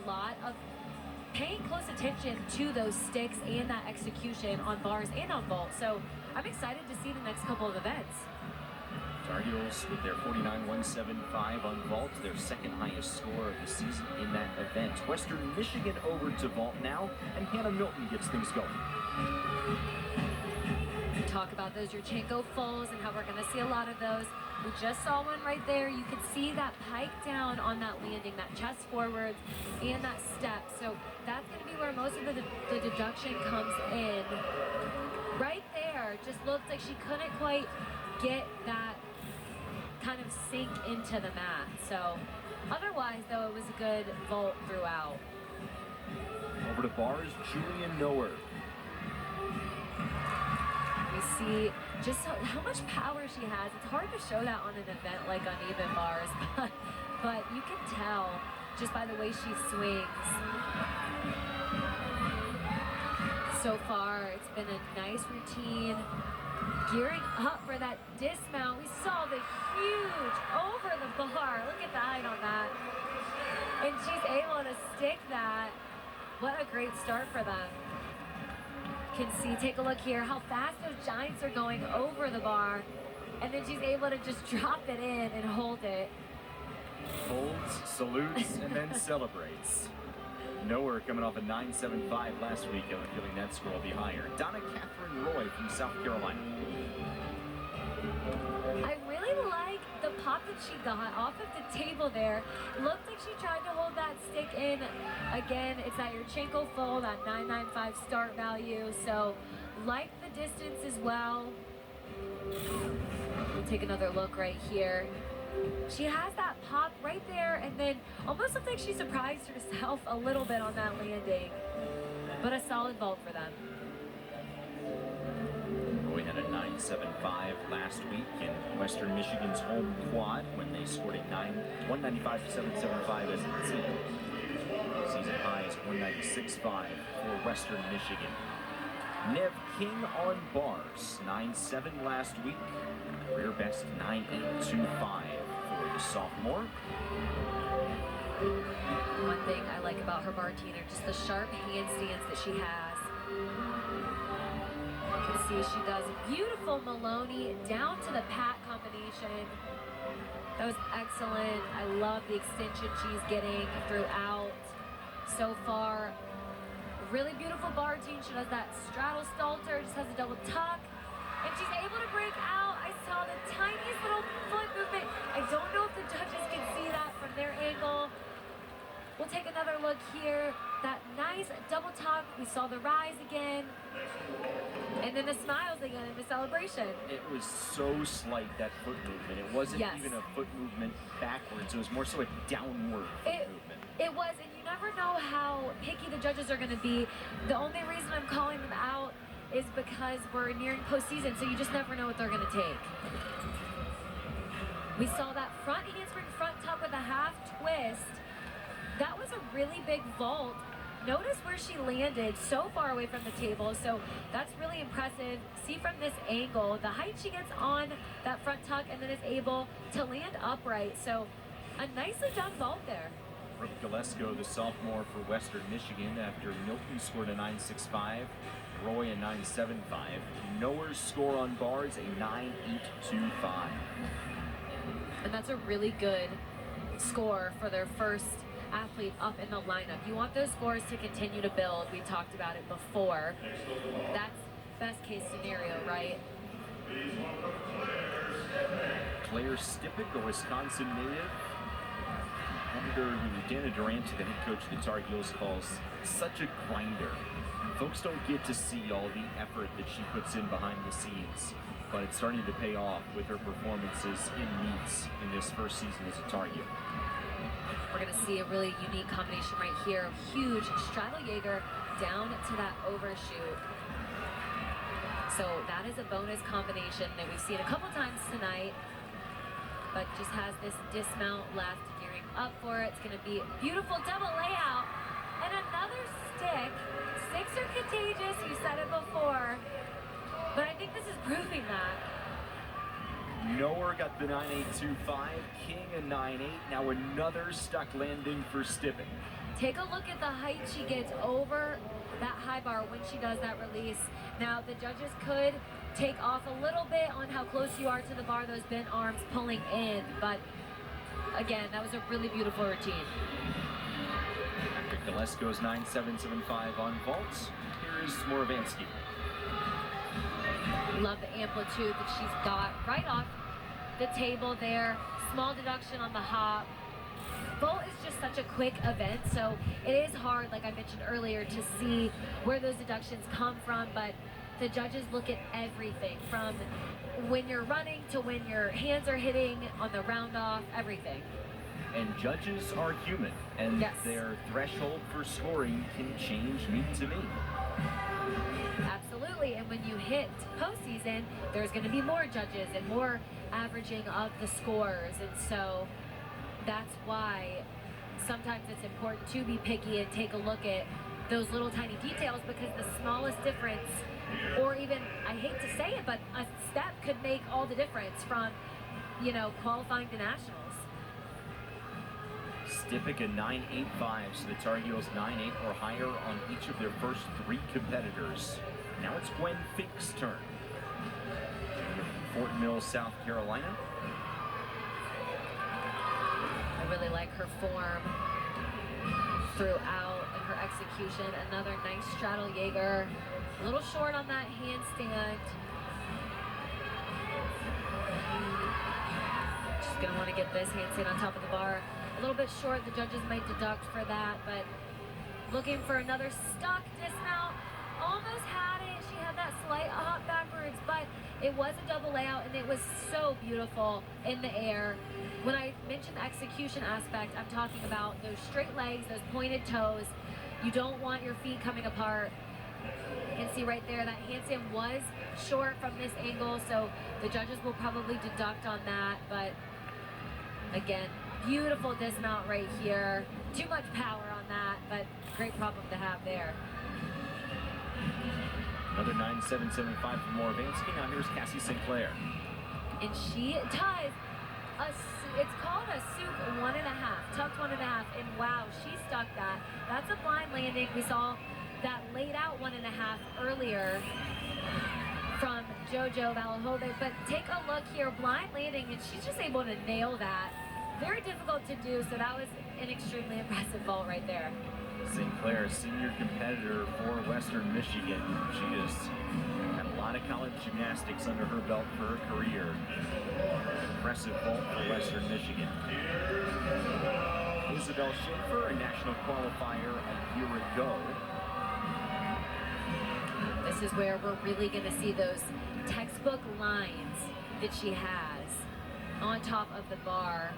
a lot of paying close attention to those sticks and that execution on bars and on vault. So I'm excited to see the next couple of events. Tar Heels with their 49.175 on vault, their second highest score of the season in that event. Western Michigan over to vault now, and Hannah Milton gets things going. We talk about those Yurchenko fulls and how we're going to see a lot of those. We just saw one right there. You could see that pike down on that landing, that chest forwards, and that step. So that's going to be where most of the deduction comes in. Right there, just looked like she couldn't quite get that kind of sink into the mat. So otherwise, though, it was a good vault throughout. Over to bars, Julian Noer. We see just how much power she has. It's hard to show that on an event like uneven bars, but you can tell just by the way she swings. So far, it's been a nice routine. Gearing up for that dismount. We saw the huge over the bar. Look at the height on that. And she's able to stick that. What a great start for them. Can see, take a look here, how fast those giants are going over the bar. And then she's able to just drop it in and hold it. Holds, salutes, and then celebrates. Noer coming off a 9.75 last week, and feeling that score will be higher. Donna Catherine Roy from South Carolina. I really like the pop that she got off of the table there. Looked like she tried to hold that stick in. Again, it's that Yurchenko full, that 9.95 start value. So, like the distance as well. We'll take another look right here. She has that pop right there, and then almost looks like she surprised herself a little bit on that landing. But a solid vault for them. Roy had a 9.75 last week in Western Michigan's home quad when they scored a 195.775 as a team. Season high is 196.5 for Western Michigan. Nev King on bars, 9.7 last week. Career best 9.825 for the sophomore. One thing I like about her bar teener, just the sharp handstands that she has. You can see she does beautiful Maloney down to the pat combination. That was excellent. I love the extension she's getting throughout so far. Really beautiful bar tune. She does that straddle stalter, just has a double tuck. And she's able to break out. I saw the tiniest little foot movement. I don't know if the judges can see that from their angle. We'll take another look here. That nice double tuck. We saw the rise again. And then the smiles again in the celebration. It was so slight, that foot movement. It wasn't even a foot movement backwards. It was more so a downward foot movement. It was, and you never know how picky the judges are going to be. The only reason I'm calling them out is because we're nearing postseason, so you just never know what they're going to take. We saw that front handspring front tuck with a half twist. That was a really big vault. Notice where she landed, so far away from the table, so that's really impressive. See from this angle, the height she gets on that front tuck and then is able to land upright. So a nicely done vault there. Brooke Gillespie, the sophomore for Western Michigan, after Milton scored a 9.65, Roy a 9.75. Noer's score on bars a 9.825. And that's a really good score for their first athlete up in the lineup. You want those scores to continue to build. We talked about it before. That's best case scenario, right? Claire Stippick, a Wisconsin native. Competitor Dana Durant, the head coach of the Tar Heels, calls such a grinder. Folks don't get to see all the effort that she puts in behind the scenes, but it's starting to pay off with her performances in meets in this first season as a Tar Heel. We're going to see a really unique combination right here. Huge straddle Jaeger down to that overshoot. So that is a bonus combination that we've seen a couple times tonight, but just has this dismount left, gearing up for it. It's going to be a beautiful double layout and another stick. Sticks are contagious, you said it before, but I think this is proving that. Noer got the 9.825, King a 9.8, now another stuck landing for Stippick. Take a look at the height she gets over that high bar when she does that release. Now, the judges could take off a little bit on how close you are to the bar, those bent arms pulling in, but again, that was a really beautiful routine. After Gillespie's 9.775 on vaults, here is Moravanski. Love the amplitude that she's got right off the table there. Small deduction on the hop. Vault is just such a quick event, so it is hard, like I mentioned earlier, to see where those deductions come from, but the judges look at everything from when you're running to when your hands are hitting on the round off, everything. And judges are human, and yes, their threshold for scoring can change meet to meet. Absolutely, and when you hit postseason, there's going to be more judges and more averaging of the scores, and so that's why sometimes it's important to be picky and take a look at those little tiny details, because the smallest difference, or even, I hate to say it, but a step could make all the difference from, you know, qualifying to nationals. Stipik a 9.85, so the Tar Heels 9.8 or higher on each of their first 3 competitors. Now it's Gwen Fink's turn. Fort Mill, South Carolina. I really like her form throughout and her execution. Another nice straddle Jaeger. A little short on that handstand. She's gonna want to get this handstand on top of the bar. A little bit short, the judges might deduct for that, but looking for another stock dismount. Almost had it. She had that slight hop backwards, but it was a double layout and it was so beautiful in the air. When I mentioned the execution aspect, I'm talking about those straight legs, those pointed toes. You don't want your feet coming apart. You can see right there that handstand was short from this angle, so the judges will probably deduct on that, but again, beautiful dismount right here. Too much power on that, but great problem to have there. Another 9.775 for Moravanski. Now here's Cassie Sinclair. And she does it's called a soup 1.5, tucked 1.5, and wow, she stuck that. That's a blind landing. We saw that laid out 1.5 earlier from JoJo Valahove, but take a look here, blind landing, and she's just able to nail that. Very difficult to do, so that was an extremely impressive vault right there. Sinclair, a senior competitor for Western Michigan. She has had a lot of college gymnastics under her belt for her career. Impressive vault for Western Michigan. Isabel Schaefer, a national qualifier a year ago. This is where we're really going to see those textbook lines that she has on top of the bar.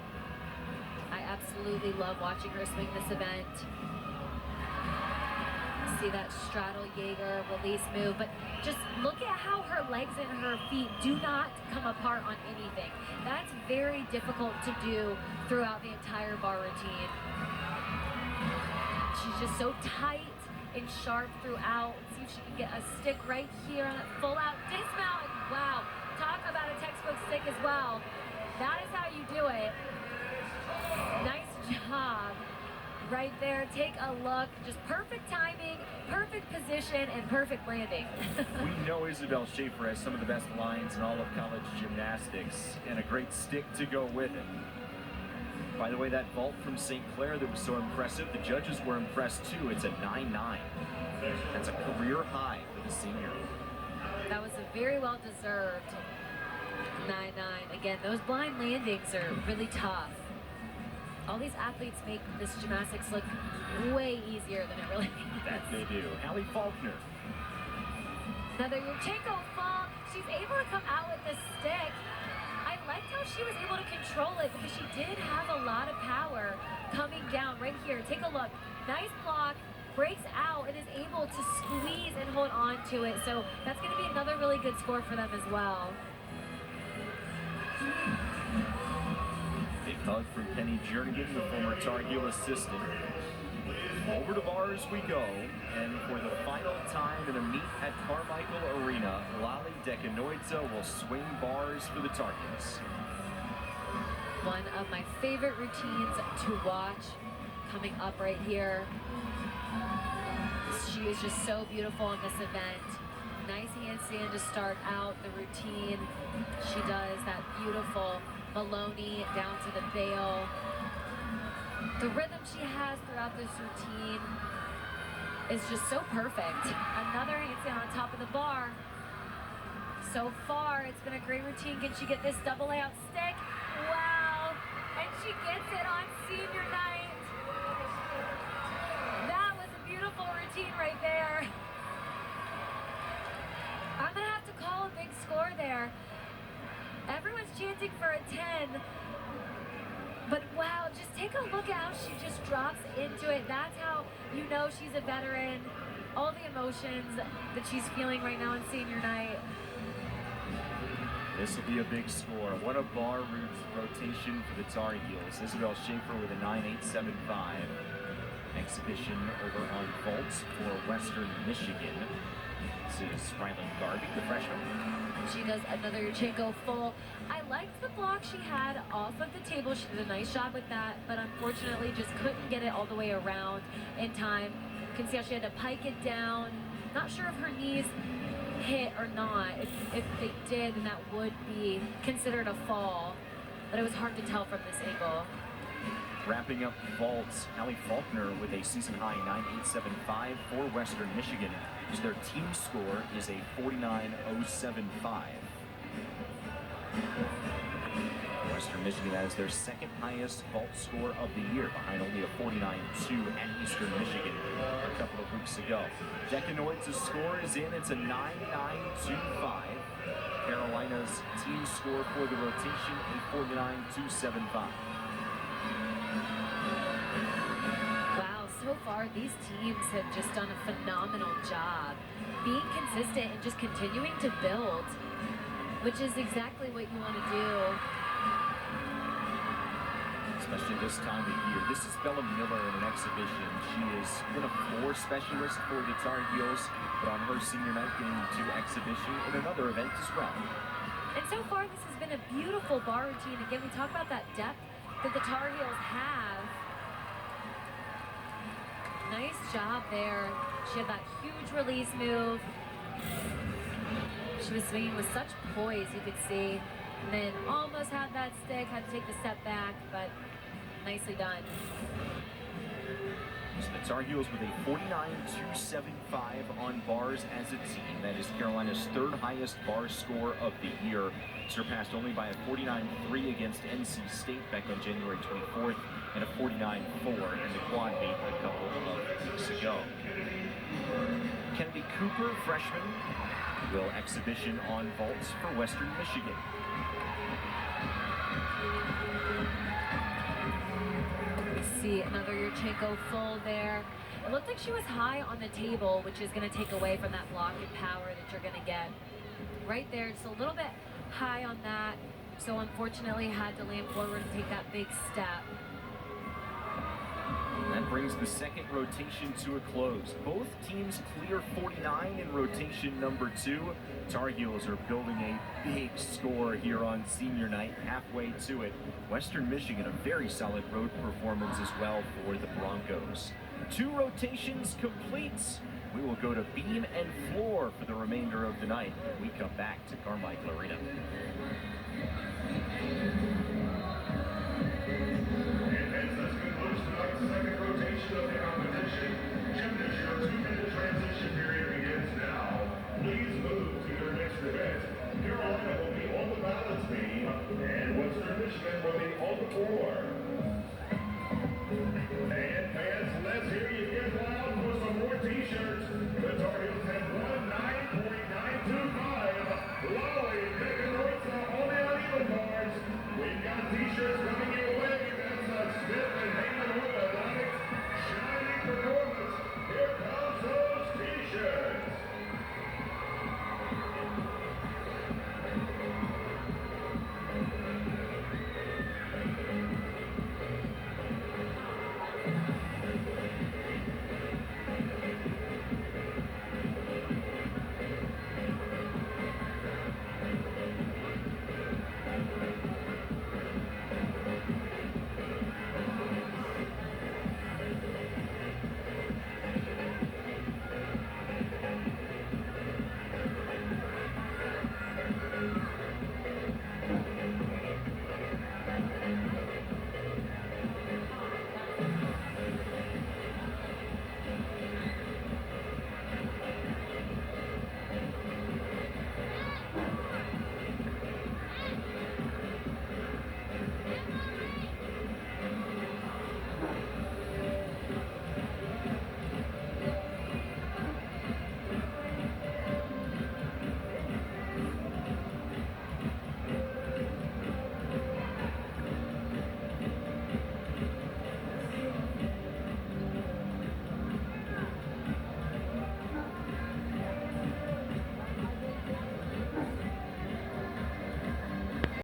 I absolutely love watching her swing this event. See that straddle Jaeger release move, but just look at how her legs and her feet do not come apart on anything. That's very difficult to do throughout the entire bar routine. She's just so tight and sharp throughout. Let's see if she can get a stick right here on that full out dismount. Wow, talk about a textbook stick as well. That is how you do it. Nice job right there. Take a look. Just perfect timing, perfect position, and perfect landing. We know Isabel Schaefer has some of the best lines in all of college gymnastics and a great stick to go with it. By the way, that vault from St. Clair that was so impressive, the judges were impressed too. It's a 9.9. That's a career high for the senior. That was a very well-deserved 9.9. Again, those blind landings are really tough. All these athletes make this gymnastics look way easier than it really is. That they do. Hallie Faulkner. Another Yurchenko fall. She's able to come out with the stick. I liked how she was able to control it because she did have a lot of power coming down right here. Take a look. Nice block. Breaks out and is able to squeeze and hold on to it. So that's going to be another really good score for them as well. Big hug from Penny Jernigan, the former Tar Heel assistant. Over to bars we go, and for the final time in a meet at Carmichael Arena, Lali Dekanoidze will swing bars for the Tar Heels. One of my favorite routines to watch coming up right here. She is just so beautiful in this event. Nice handstand to start out the routine. She does that beautiful Maloney down to the bail. The rhythm she has throughout this routine is just so perfect. Another handstand on top of the bar. So far, it's been a great routine. Can she get this double layout stick? Wow! And she gets it on senior night. That was a beautiful routine right there. I'm gonna have to call a big score there. Everyone's chanting for a 10. But wow, just take a look at how she just drops into it. That's how you know she's a veteran. All the emotions that she's feeling right now on senior night. This will be a big score. What a bar rotation for the Tar Heels. Isabel Schaefer with a 9.875. Exhibition over on vaults for Western Michigan. This is Rylan Garvey, the freshman. She does another Yurchenko full. I liked the block she had off of the table. She did a nice job with that, but unfortunately just couldn't get it all the way around in time. You can see how she had to pike it down. Not sure if her knees hit or not. If they did, then that would be considered a fall, but it was hard to tell from this angle. Wrapping up vaults, Allie Faulkner with a season-high 9.875 for Western Michigan. Their team score is a 49.075. Western Michigan has their second highest vault score of the year, behind only a 49.2 at Eastern Michigan a couple of weeks ago. Decanoids' score is in, it's a 9.925. Carolina's team score for the rotation, a 49.275. Wow, so far these teams have just done a phenomenal job being consistent and just continuing to build, which is exactly what you want to do. Especially this time of year. This is Bella Miller in an exhibition. She has been a floor specialist for the Tar Heels, but on her senior night getting to exhibition in another event as well. And so far this has been a beautiful bar routine. Again, we talk about that depth that the Tar Heels have. Nice job there. She had that huge release move. She was swinging with such poise, you could see. And then almost had that stick, had to take the step back, but nicely done. So the Tar Heels with a 49.275 on bars as a team. That is Carolina's third highest bar score of the year, surpassed only by a 49.3 against NC State back on January 24th and a 49.4 in the quad meet a couple of weeks ago. Kennedy Cooper, freshman, will exhibition on vaults for Western Michigan. See another Yurchenko full there. It looked like she was high on the table, which is going to take away from that block and power that you're going to get. Right there, just a little bit high on that. So unfortunately had to land forward and take that big step. That brings the second rotation to a close. Both teams clear 49 in rotation number 2. Tar Heels are building a big score here on senior night, halfway to it. Western Michigan, a very solid road performance as well for the Broncos. 2 rotations complete. We will go to beam and floor for the remainder of the night when we come back to Carmichael Arena.